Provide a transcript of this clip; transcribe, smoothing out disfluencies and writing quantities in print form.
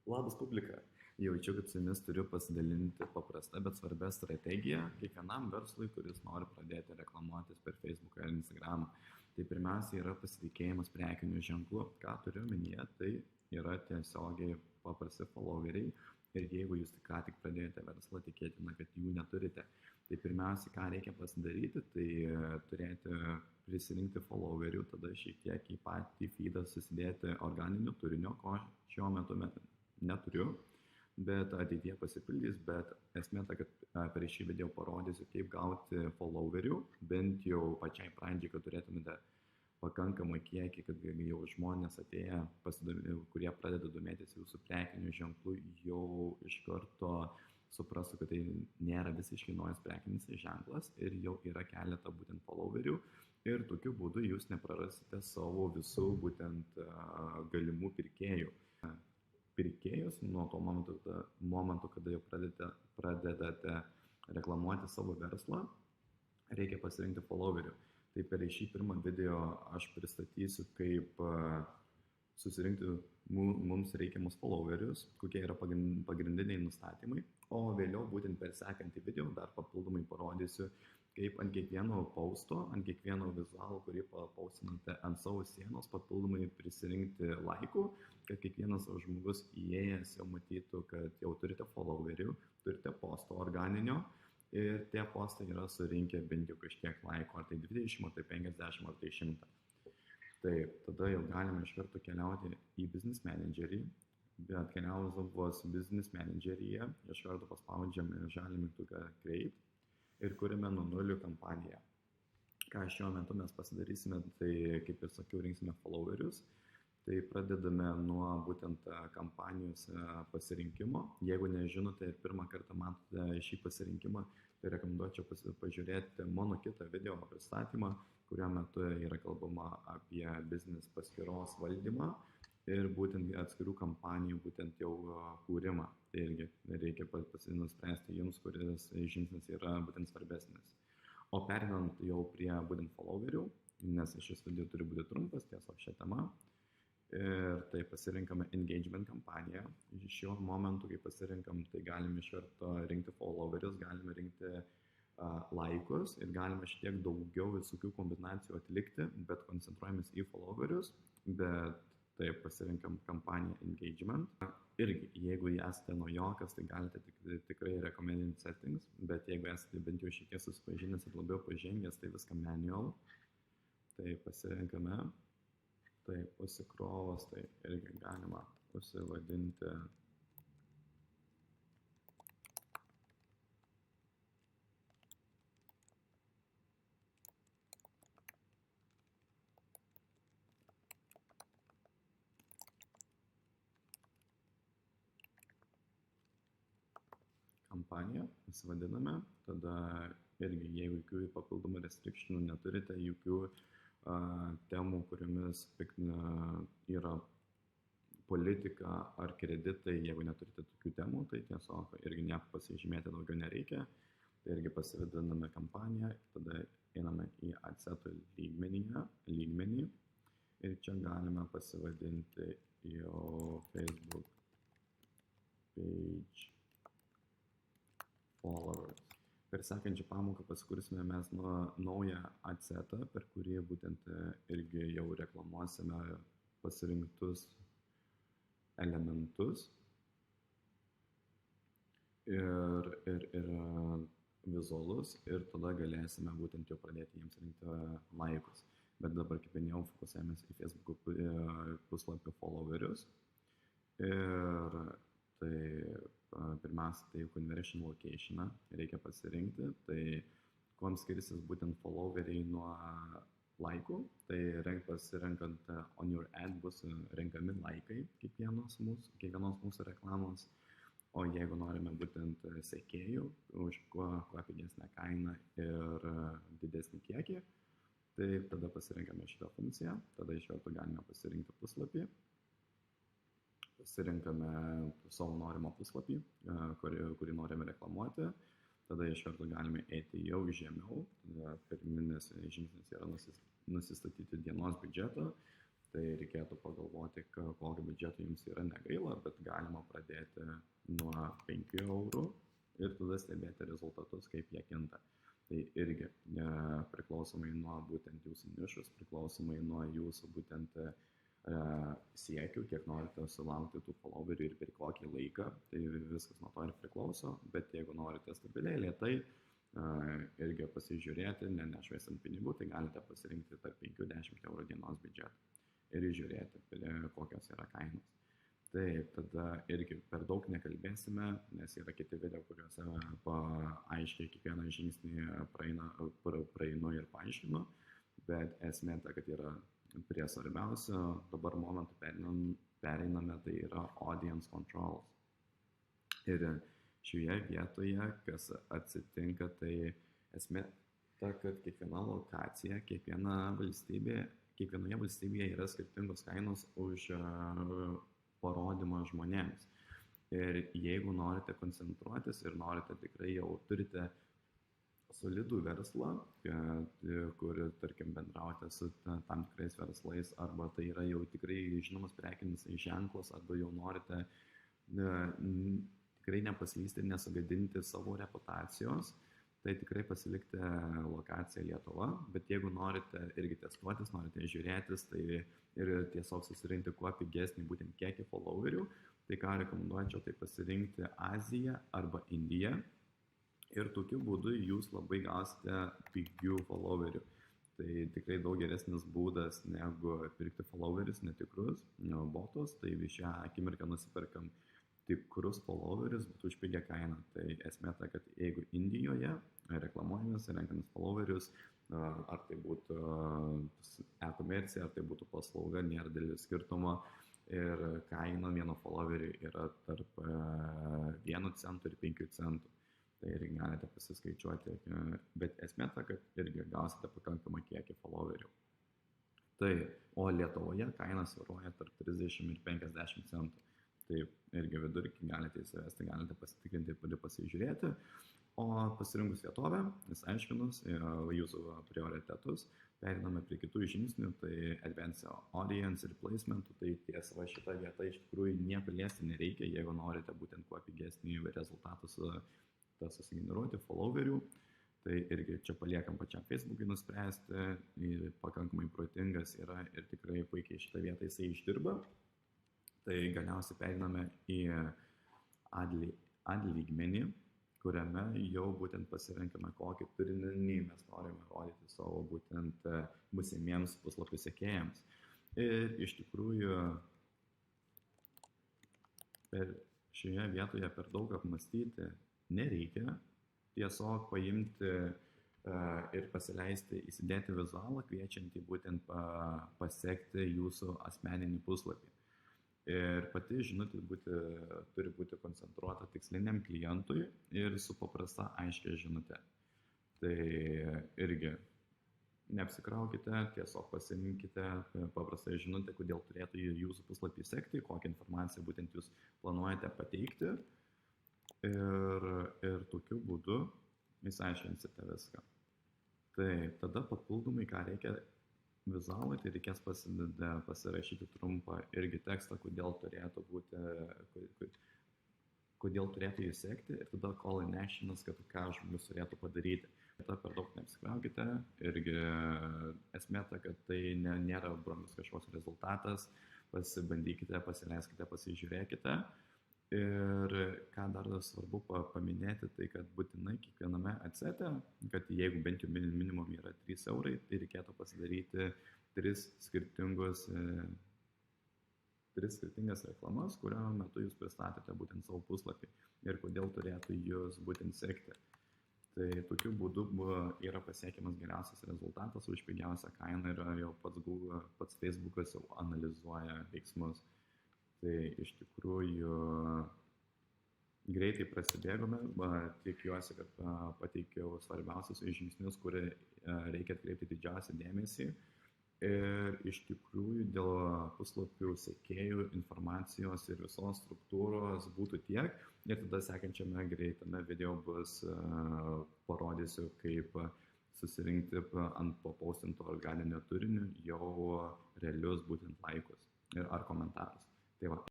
Labas publika. Jaučiu, kad su jumis turiu pasidalinti paprastą, bet svarbę strategiją kiekvienam verslui, kuris nori pradėti reklamuotis per Facebook ar Instagram. Tai pirmiausia yra pasitikėjimas prekiniu ženklu. Ką turiu minėti, tai yra tiesiogiai paprasti followeriai. Ir jeigu jūs ką tik pradėjote verslą, tikėtina, kad jų neturite. Tai pirmiausia, ką reikia pasidaryti, tai turėti prisirinkti followerių, tada šiek tiek į patį feedą susidėti organinių turinio, ko šiuo metu neturiu, bet ateityje pasipildys, bet esmė ta, kad per šį video parodysiu, kaip gauti followerių, bent jau pačiai pradžiai, kad turėtumėte pakankamai kiekį, kad jau žmonės atėję, kurie pradeda domėtis jūsų prekiniu ženklu, jau iš karto suprastų, kad tai nėra visiškai naujas prekinis ženklas ir jau yra keletą būtent followerių ir tokiu būdu jūs neprarasite savo visų būtent galimų pirkėjus nuo to momento, kada jau pradedate reklamuoti savo verslą, reikia pasirinkti followerių. Tai per šį pirmą video aš pristatysiu, kaip susirinkti mums reikiamus followerius, kokie yra pagrindiniai nustatymai, o vėliau būtent per sekantį video dar papildomai parodysiu, kaip ant kiekvieno posto, ant kiekvieno vizualo, kurį paustinate ant savo sienos, papildomai prisirinkti laikų, kad kiekvienas žmogus įėjęs jau matytų, kad jau turite followerių, turite posto organinio ir tie postai yra surinkę bent jau kažkiek laiko, ar tai 20, ar tai 50, ar tai 100. Taip, tada jau galime iš karto keliauti į Business Managerį, bet keliaujus Business Manageryje, iš karto paspaudžiame žalią mygtuką Create ir kuriame nuo nulių kampaniją. Ką šiuo metu mes pasidarysime, tai kaip ir sakiau, rinksime followerius. Tai pradedame nuo būtent kampanijos pasirinkimo. Jeigu nežinote ir pirmą kartą matote šį pasirinkimą, tai rekomenduočiau pažiūrėti mano kitą video pristatymą, kurio metu yra kalbama apie business paskyros valdymą ir būtent atskirų kampanijų būtent jau kūrimą. Tai irgi reikia nuspręsti jums, kuris žingsnis yra būtent svarbesnis. O perinant jau prie būtent followerių, nes šis video turi būti trumpas, tiesiog šią temą. Ir tai pasirinkame engagement kampaniją. Šiuo momentu, kai pasirinkam, tai galime iš karto rinkti followerius, galime rinkti laikus ir galime šiek daugiau visokių kombinacijų atlikti, bet koncentruojamės į followerius, bet taip pasirinkam kampaniją engagement. Irgi, jeigu esate naujokas, tai galite tikrai recommended settings, bet jeigu esate bent jau šiek tiek susipažinęs ir labiau pažengęs, tai viską manual. Tai pasirinkame. Tai pasikrovas, tai irgi galima pasivadinti kampaniją, pasivadiname, tada irgi, jeigu jokių papildomų restrikcijų neturite, jokių temų, kuriomis yra politika ar kreditai, jeigu neturite tokių temų, tai tiesiog irgi nieko pasižymėti daugiau nereikia. Tai irgi pasivadiname kampaniją, tada einame į adseto lygmenį ir čia galime pasivadinti jau Facebook page followers. Per sekančią pamoką pasikursime mes naują adsetą, per kurį būtent irgi jau reklamuosime pasirinktus elementus ir vizualus ir tada galėsime būtent jau pradėti jiems rinkti laikus. Bet dabar, kaip minėjau, fokusuojamės į Facebook puslapio followerius ir tai pirmiausia, tai conversion locationą reikia pasirinkti, tai kuom skirsis būtent followeriai nuo laikų, tai pasirinkant on your ad bus renkami laikai kiekvienos mūsų reklamos, o jeigu norime būtent sekėjų, už kuo pigesnę kainą ir didesnį kiekį, tai tada pasirinkame šitą funkciją, tada iš karto galime pasirinkti puslapį. Pasirinkame savo norimą puslapį, kurį norime reklamuoti. Tada iš karto galime eiti jau žemiau. Pirminis žingsnis yra nusistatyti dienos biudžetą. Tai reikėtų pagalvoti, kokio biudžeto jums yra negaila, bet galima pradėti nuo 5 eurų ir tada stebėti rezultatus, kaip jie kinta. Tai irgi priklausomai nuo būtent jūsų nišos, priklausomai nuo jūsų būtent siekių, kiek norite sulaukti tų followerių ir per kokį laiką, tai viskas nuo to ir priklauso, bet jeigu norite stabiliai, lėtai, irgi pasižiūrėti, nešvaistant pinigų, tai galite pasirinkti tarp 5-10 eurų dienos biudžetą ir žiūrėti, kokios yra kainos. Taip, tada irgi per daug nekalbėsime, nes yra kiti video, kuriuose aiškiai kiekvieną žingsnį praeinu ir paaiškinu, bet esmė ta, kad yra prie svarbiausio, dabar momentu pereiname, tai yra audience controls. Ir šioje vietoje, kas atsitinka, tai esmė ta, kad kiekviena lokacija, kiekvienoje valstybėje yra skirtingos kainos už parodymą žmonėms. Ir jeigu norite koncentruotis ir norite tikrai jau turite solidų verslą, kur, tarkim, bendraujate su tam tikrais verslais, arba tai yra jau tikrai žinomas prekinis ženklas, arba jau norite tikrai nepaslysti ir nesugadinti savo reputacijos, tai tikrai pasilikti lokaciją Lietuva, bet jeigu norite irgi testuotis, norite žiūrėtis, tai ir tiesiog susirinkti kuo pigesnį būtent kiekį followerių, tai ką rekomenduočiau, tai pasirinkti Aziją arba Indiją ir tokiu būdu jūs labai gausite pigių followerių. Tai tikrai daug geresnis būdas negu pirkti followerius netikrus, botus, tai šią akimirką nusiperkam tikrus followerius, bet už pigią kainą. Tai esmė ta, kad jeigu Indijoje reklamuojamės, renkamės followerius, ar tai būtų e-komercija, ar tai būtų paslauga, nėra didelio skirtumo ir kaina vieno followeriui yra tarp 1 centų ir 5 centų. Tai irgi galite pasiskaičiuoti, bet esmė ta, kad irgi gausite pakankamą kiekį followerių. Tai, o Lietuvoje kainas svyruoja tarp 30 ir 50 centų. Taip, irgi vidurkį galite įsivesti, galite pasitikrinti ir pasižiūrėti. O pasirinkus vietovę, aiškinus jūsų prioritetus, pereiname prie kitų žingsnių, tai Advanced Audience ir Placementų, tai tiesa šitą vietą iš tikrųjų nieko liesti nereikia, jeigu norite būtent kuo pigesnį rezultatą susigeneruoti followerių, tai irgi čia paliekam pačiam Facebook'ui nuspręsti, ir pakankamai protingas yra ir tikrai puikiai šitą vietą jisai išdirba. Tai galiausiai pereiname į ad lygmenį, kuriame jau būtent pasirenkame, kokį turinį mes norime rodyti savo būtent būsimiems puslapių sekėjams. Ir iš tikrųjų šioje vietoje per daug apmastyti nereikia, tiesiog paimti ir pasileisti, įsidėti vizualą, kviečiantį būtent pasekti jūsų asmeninį puslapį. Ir pati žinutė turi būti koncentruota tiksliniam klientui ir su paprasta aiškia žinutė. Tai irgi neapsikraukite, tiesiog pasirinkite paprastą žinutę, kodėl turėtų jūsų puslapį sekti, kokią informaciją būtent jūs planuojate pateikti. Ir tokiu būdu išsiaiškinsite viską. Tai tada papildomai, ką reikia vizualui, tai reikės pasirašyti trumpą irgi tekstą, kodėl turėtų jį sekti, ir tada call in actionas, kad ką žmogus turėtų padaryti. Tada per daug neapsikraukite, irgi esmė ta, kad tai nėra brangus kažkoks rezultatas, pasibandykite, pasileiskite, pasižiūrėkite. Ir ką dar svarbu paminėti, tai kad būtinai kiekviename adsete, kad jeigu bent jau minimum yra 3 eurai, tai reikėtų pasidaryti 3 skirtingas reklamas, kurio metu jūs pristatėte būtent savo puslapį ir kodėl turėtų jūs būtent sekti. Tai tokiu būdu yra pasiekiamas geriausias rezultatas už pigiausią kainą ir jau pats Facebookas jau analizuoja veiksmus. Tai iš tikrųjų greitai prasidėgome, tikiuosi, kad pateikiau svarbiausius žingsnius, kurie reikia atkreipti didžiausią dėmesį. Ir iš tikrųjų dėl puslapių sekėjų, informacijos ir visos struktūros būtų tiek. Ir tada sekančiame greitame video parodysiu, kaip susirinkti ant papostinto organinio turinio jau realius būtent laikus ar komentarus. Tai va,